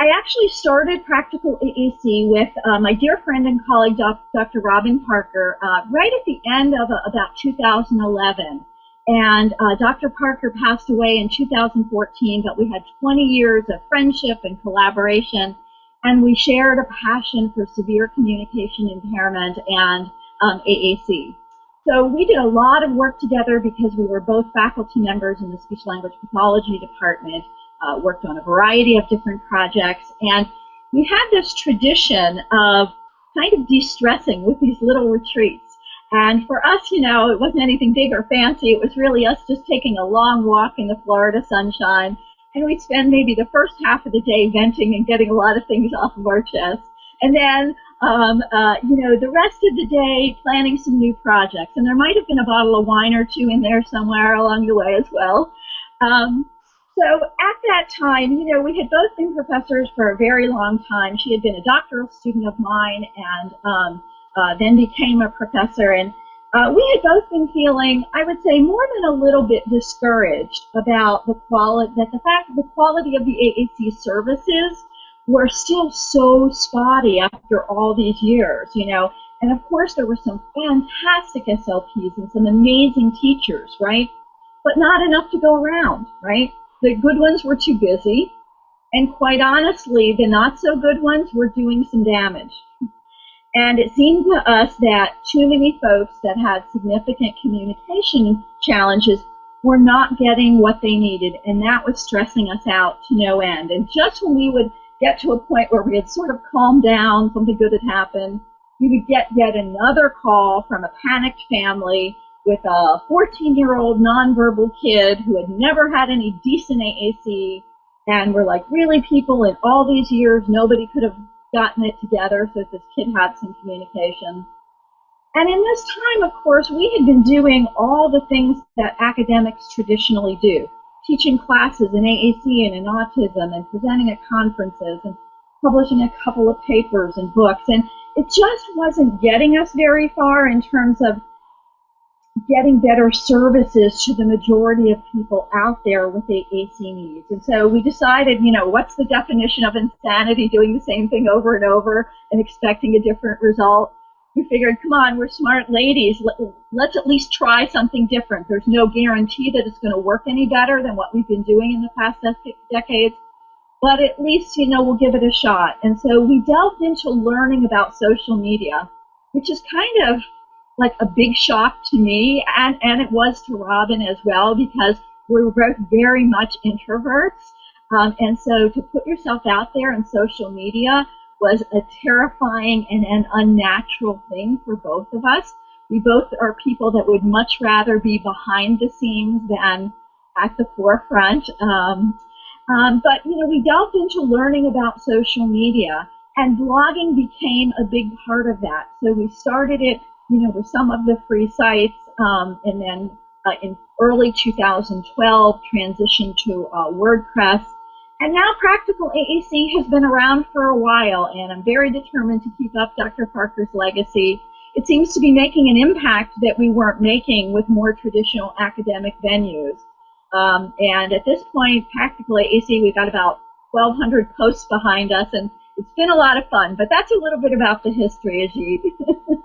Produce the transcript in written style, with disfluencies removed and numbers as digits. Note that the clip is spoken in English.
I actually started Practical AAC with my dear friend and colleague, Dr. Robin Parker, right at the end of about 2011. And Dr. Parker passed away in 2014, but we had 20 years of friendship and collaboration, and we shared a passion for severe communication impairment and AAC. So we did a lot of work together because we were both faculty members in the speech-language pathology department, worked on a variety of different projects, and we had this tradition of kind of de-stressing with these little retreats. And for us, you know, it wasn't anything big or fancy. It was really us just taking a long walk in the Florida sunshine, and we'd spend maybe the first half of the day venting and getting a lot of things off of our chest. And then, you know, the rest of the day planning some new projects. And there might have been a bottle of wine or two in there somewhere along the way as well. So at that time, you know, we had both been professors for a very long time. She had been a doctoral student of mine and then became a professor. And we had both been feeling, I would say, more than a little bit discouraged about the quality, that the fact that the quality of the AAC services were still so spotty after all these years, you know. And of course, there were some fantastic SLPs and some amazing teachers, right? But not enough to go around, right? The good ones were too busy, and quite honestly, the not-so-good ones were doing some damage. And it seemed to us that too many folks that had significant communication challenges were not getting what they needed, and that was stressing us out to no end. And just when we would get to a point where we had sort of calmed down, something good had happened, we would get yet another call from a panicked family with a 14-year-old nonverbal kid who had never had any decent AAC, and we're like, really, people, in all these years, nobody could have gotten it together so that this kid had some communication. And in this time, of course, we had been doing all the things that academics traditionally do, teaching classes in AAC and in autism and presenting at conferences and publishing a couple of papers and books. And it just wasn't getting us very far in terms of getting better services to the majority of people out there with AAC needs. And so we decided, you know, what's the definition of insanity, doing the same thing over and over and expecting a different result? We figured, come on, we're smart ladies. Let's at least try something different. There's no guarantee that it's going to work any better than what we've been doing in the past decades, but at least, you know, we'll give it a shot. And so we delved into learning about social media, which is kind of like a big shock to me, and it was to Robin as well, because we're both very much introverts. And so to put yourself out there in social media was a terrifying and an unnatural thing for both of us. We both are people that would much rather be behind the scenes than at the forefront. But, you know, we delved into learning about social media, and blogging became a big part of that. So we started it, you know, with some of the free sites, and then in early 2012 transitioned to WordPress. And now Practical AAC has been around for a while, and I'm very determined to keep up Dr. Parker's legacy. It seems to be making an impact that we weren't making with more traditional academic venues. And at this point, Practical AAC, we've got about 1,200 posts behind us, and it's been a lot of fun. But that's a little bit about the history, Ajit.